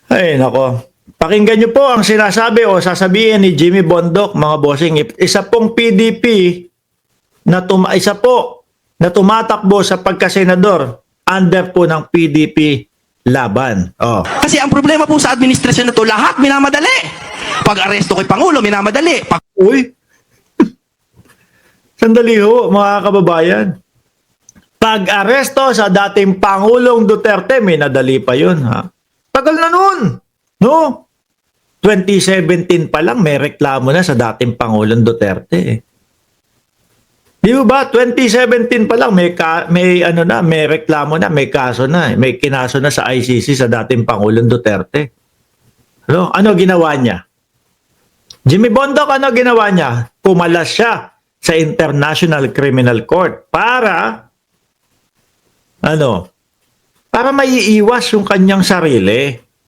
Ay, nako. Pakinggan niyo po ang sinasabi o sasabihin ni Jimmy Bondoc, mga bossing. Isa pong PDP isa po na tumatakbo sa pagkasenador under po ng PDP laban. Oh. Kasi ang problema po sa administrasyon na to, lahat minamadali. Pag-aresto kay Pangulo, minamadali. Uy! Sandali ho, mga kababayan. Pag-aresto sa dating Pangulong Duterte, minadali pa yun. Ha? Tagal na nun. No? 2017 pa lang, may reklamo na sa dating Pangulong Duterte. Di ba? 2017 pa lang, may reklamo na, may kaso na. May kinaso na sa ICC sa dating Pangulong Duterte. Ano ginawa niya? Jimmy Bondoc, ano ginawa niya? Pumalas siya sa International Criminal Court para maiiwas yung kanyang sarili.